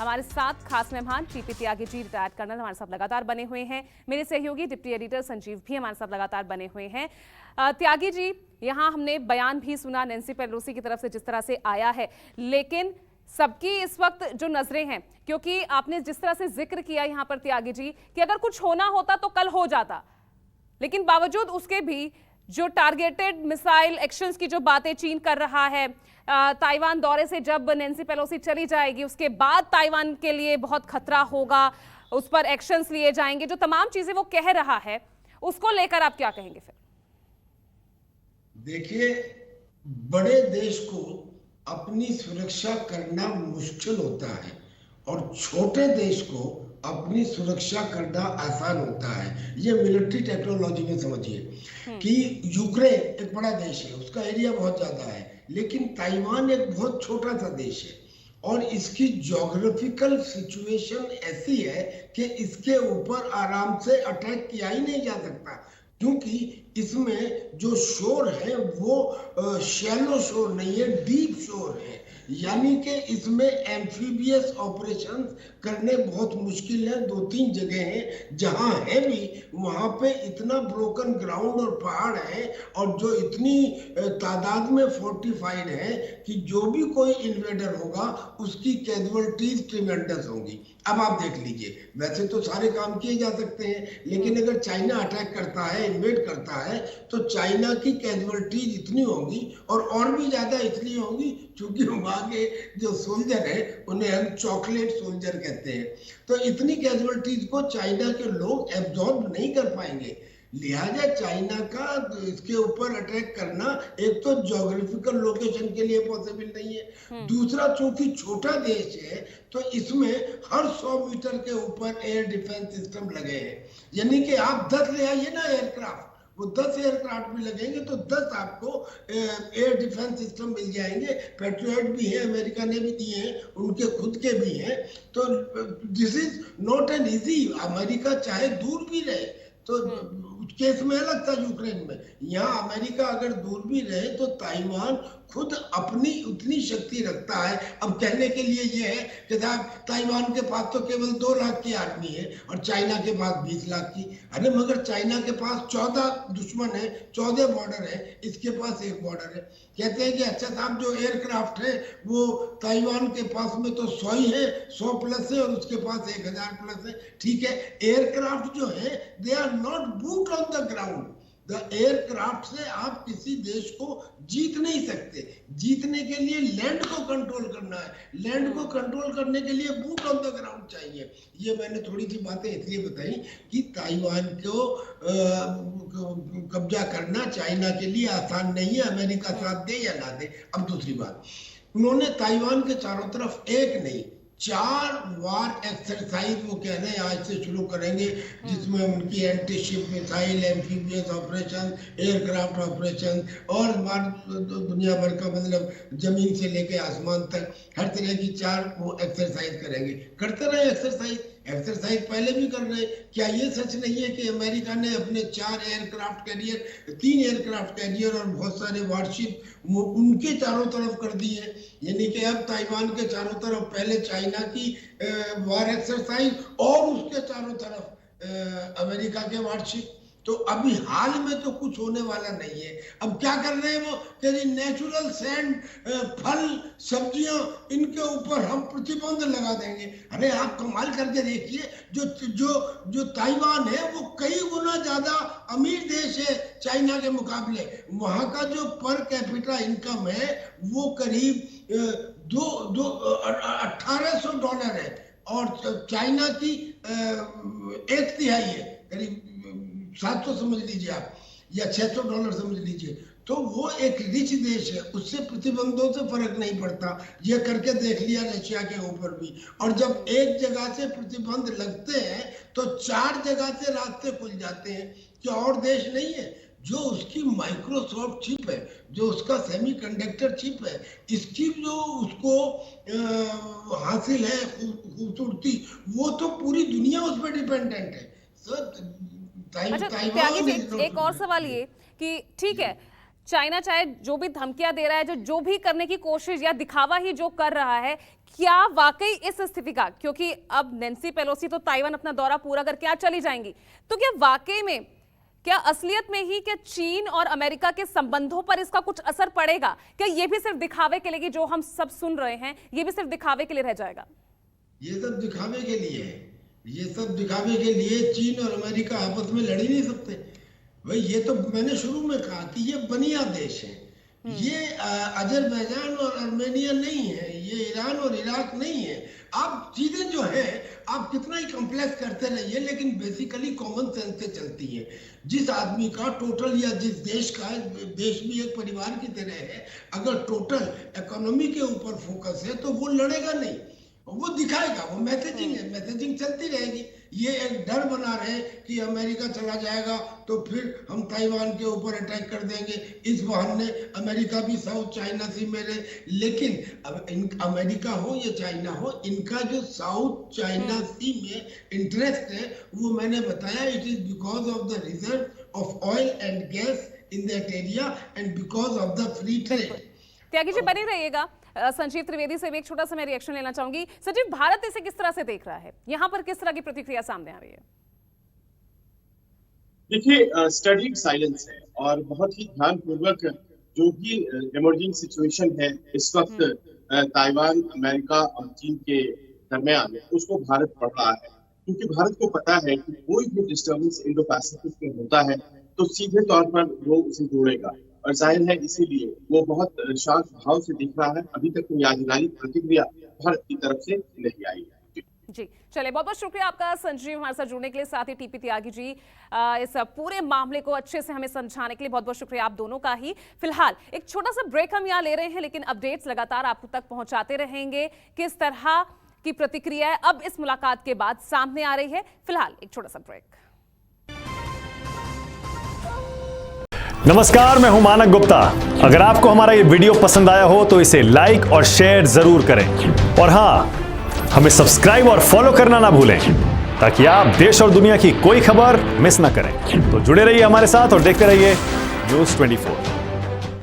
हमारे साथ खास मेहमान TP Tyagi ji, retired colonel, हमारे साथ लगातार बने हुए हैं। मेरे सहयोगी डिप्टी एडिटर संजीव भी हमारे साथ लगातार बने हुए हैं। त्यागी जी, यहाँ हमने बयान भी सुना नैन्सी पेलोसी की तरफ से जिस तरह से आया है, लेकिन सबकी इस वक्त जो नजरें हैं, क्योंकि आपने जिस तरह से जिक्र किया यहाँ पर त्यागी जी कि अगर कुछ होना होता तो कल हो जाता, लेकिन बावजूद उसके भी जो टारगेटेड मिसाइल एक्शंस की जो बातें चीन कर रहा है, ताइवान दौरे से जब नैन्सी पेलोसी चली जाएगी उसके बाद ताइवान के लिए बहुत खतरा होगा, उस पर एक्शंस लिए जाएंगे, जो तमाम चीजें वो कह रहा है, उसको लेकर आप क्या कहेंगे? फिर देखिए, बड़े देश को अपनी सुरक्षा करना मुश्किल होता है और छोटे देश को अपनी सुरक्षा करना आसान होता है। ये मिलिट्री टेक्नोलॉजी में समझिए कि यूक्रेन एक बड़ा देश है, उसका एरिया बहुत ज्यादा है, लेकिन ताइवान एक बहुत छोटा सा देश है और इसकी ज्योग्राफिकल सिचुएशन ऐसी है कि इसके ऊपर आराम से अटैक किया ही नहीं जा सकता, क्योंकि इसमें जो शोर है वो शैलो शोर नहीं है, डीप शोर है। यानी कि इसमें एम्फीबियस ऑपरेशन करने बहुत मुश्किल है। 2-3 जगह हैं जहां है भी, वहां पे इतना ब्रोकन ग्राउंड और पहाड़ है और जो इतनी तादाद में फोर्टिफाइड है कि जो भी कोई इन्वेडर होगा उसकी कैजुअलिटीज ट्रिमेंडस होंगी। अब आप देख लीजिए, वैसे तो सारे काम किए जा सकते हैं, लेकिन अगर चाइना अटैक करता है, इन्वेड करता है, तो चाइना की कैजुअलिटीज इतनी होंगी और भी ज्यादा इसलिए होंगी क्योंकि वहां के जो सोल्जर है उन्हें हम चॉकलेट सोल्जर कहते हैं। तो इतनी कैजुअलिटीज को चाइना के लोग एब्जॉर्ब नहीं कर पाएंगे, लिहाजा चाइना का इसके ऊपर अटैक करना एक तो ज्योग्राफिकल लोकेशन के लिए पॉसिबल नहीं है, दूसरा चूंकि छोटा देश है तो इसमें हर 100 मीटर के ऊपर एयर डिफेंस सिस्टम लगे हैं। यानी कि आप 10 ले आइए ना एयरक्राफ्ट, वो 10 एयरक्राफ्ट भी लगेंगे तो 10 आपको एयर डिफेंस सिस्टम मिल जाएंगे। पेट्रियट भी है, अमेरिका ने भी दिए हैं, उनके खुद के भी हैं। तो this is not an easy. America चाहे दूर भी रहे तो केस में अलग था यूक्रेन में, यहाँ अमेरिका अगर दूर भी रहे तो ताइवान खुद अपनी उतनी शक्ति रखता है। अब कहने के लिए ये है कि साहब ताइवान के पास तो केवल 2 लाख की आर्मी है और चाइना के पास 20 लाख की। अरे मगर चाइना के पास 14 दुश्मन है, 14 बॉर्डर है, इसके पास 1 बॉर्डर है। कहते हैं कि अच्छा साहब जो एयरक्राफ्ट है वो ताइवान के पास में तो 100 ही है, 100 प्लस है और उसके पास 1000 प्लस है। ठीक है, एयरक्राफ्ट जो है they are not boot on the ground. The aircraft से आप किसी देश को जीत नहीं सकते। जीतने के लिए लैंड को कंट्रोल करना है, लैंड को कंट्रोल करने के लिए बूट ऑन द ग्राउंड चाहिए। ये मैंने थोड़ी सी बातें इसलिए बताई कि ताइवान को कब्जा करना चाइना के लिए आसान नहीं है, अमेरिका साथ दे या ना दे। अब दूसरी बात, उन्होंने ताइवान के चारों तरफ एक नहीं 4 वार एक्सरसाइज वो कह रहे हैं आज से शुरू करेंगे, जिसमें उनकी anti ship missile, amphibious operation, aircraft operation और दुनिया भर का मतलब जमीन से लेके आसमान तक हर तरह की 4 वो एक्सरसाइज करेंगे। करते रहे एक्सरसाइज पहले भी कर रहे। क्या ये सच नहीं है कि अमेरिका ने अपने 4 एयरक्राफ्ट कैरियर, 3 एयरक्राफ्ट कैरियर और बहुत सारे वारशिप उनके चारों तरफ कर दी है? यानी कि अब ताइवान के चारों तरफ पहले चाइना की वार एक्सरसाइज और उसके चारों तरफ अमेरिका के वारशिप। तो अभी हाल में तो कुछ होने वाला नहीं है। अब क्या कर रहे हैं वो कि नेचुरल सैंड, फल, सब्जियां, इनके ऊपर हम प्रतिबंध लगा देंगे। अरे आप कमाल करके देखिए, जो जो जो ताइवान है वो कई गुना ज्यादा अमीर देश है चाइना के मुकाबले। वहां का जो पर कैपिटा इनकम है वो करीब $1800 है और चाइना की 1/3 है, करीब 700 समझ लीजिए आप, या $600 समझ लीजिए। तो वो एक रिच देश है, उससे प्रतिबंधों से फर्क नहीं पड़ता। ये करके देख लिया रशिया के ऊपर भी। और जब एक जगह से प्रतिबंध लगते हैं तो 4 जगह से रास्ते खुल जाते हैं। क्या और देश नहीं है जो उसकी माइक्रोसॉफ्ट चिप है, जो उसका सेमीकंडक्टर चिप है, इसकी जो उसको हासिल है खूबसूरती, वो तो पूरी दुनिया उस पर डिपेंडेंट है। अच्छा त्यागी जी, एक और सवाल ये कि ठीक है चाइना चाहे जो भी धमकियां दे रहा है, जो भी करने की कोशिश या दिखावा ही जो कर रहा है, क्या वाकई इस स्थिति का, क्योंकि अब नैन्सी पेलोसी तो ताइवान अपना दौरा पूरा करके आज चली जाएंगी, तो क्या वाकई में, क्या असलियत में ही क्या चीन और अमेरिका के संबंधों पर इसका कुछ असर पड़ेगा? क्या ये भी सिर्फ दिखावे के लिए, कि जो हम सब सुन रहे हैं ये भी सिर्फ दिखावे के लिए रह जाएगा? ये सब दिखावे के लिए है। ये सब दिखावे के लिए। चीन और अमेरिका आपस में लड़ ही नहीं सकते भाई। ये तो मैंने शुरू में कहा कि ये बनिया देश है। ये अजरबैजान और आर्मेनिया नहीं है, ये ईरान और इराक नहीं है। आप चीजें जो है आप कितना ही कॉम्प्लेक्स करते रहिए, लेकिन बेसिकली कॉमन सेंस से चलती है। जिस आदमी का टोटल, या जिस देश का, देश भी एक परिवार की तरह है, अगर टोटल इकोनॉमी के ऊपर फोकस है तो वो लड़ेगा नहीं, वो दिखाएगा। वो मैसेजिंग है, मैसेजिंग चलती रहेगी। ये एक डर बना रहे कि अमेरिका चला जाएगा तो फिर हम ताइवान के ऊपर अटैक कर देंगे, इस बहाने अमेरिका भी साउथ चाइना सी में रहे। लेकिन अब अमेरिका हो या चाइना हो, इनका जो साउथ चाइना सी में इंटरेस्ट है वो मैंने बताया, it is because of the reserve of oil and gas in that area and because of the free trade. Tyagi ji बने रहिएगा। संजीव त्रिवेदी से भी एक छोटा सा मैं रिएक्शन लेना चाहूंगी। संजीव, भारत इसे किस तरह से देख रहा है? यहां पर किस तरह की प्रतिक्रिया सामने आ रही है? देखिए, स्टडीड साइलेंस है और बहुत ही ध्यानपूर्वक जो भी इमर्जिंग सिचुएशन है इस वक्त ताइवान, अमेरिका और चीन के दरमियान, उसको भारत पढ़ रहा है। क्योंकि भारत को पता है कि कोई भी डिस्टर्बेंस इंडो पैसिफिक में होता है तो सीधे तौर पर वो उसे जोड़ेगा, और जाहिर है इसीलिए वो बहुत शांत भाव से दिख रहा है। अभी तक कोई आधिकारिक प्रतिक्रिया भारत की तरफ से नहीं आई है। जी, चलिए, बहुत बहुत शुक्रिया आपका संजीव हमारे साथ जुड़ने के लिए, साथ ही टीपी त्यागी जी इस पूरे मामले को अच्छे से हमें समझाने के लिए बहुत बहुत शुक्रिया आप दोनों का ही। फिलहाल एक छोटा सा ब्रेक हम यहाँ ले रहे हैं, लेकिन अपडेट्स लगातार आप तक पहुंचाते रहेंगे किस तरह की प्रतिक्रिया अब इस मुलाकात के बाद सामने आ रही है। फिलहाल एक छोटा सा ब्रेक। नमस्कार, मैं हूं मानक गुप्ता। अगर आपको हमारा ये वीडियो पसंद आया हो तो इसे लाइक और शेयर जरूर करें, और हां, हमें सब्सक्राइब और फॉलो करना ना भूलें ताकि आप देश और दुनिया की कोई खबर मिस ना करें। तो जुड़े रहिए हमारे साथ और देखते रहिए न्यूज़ 24।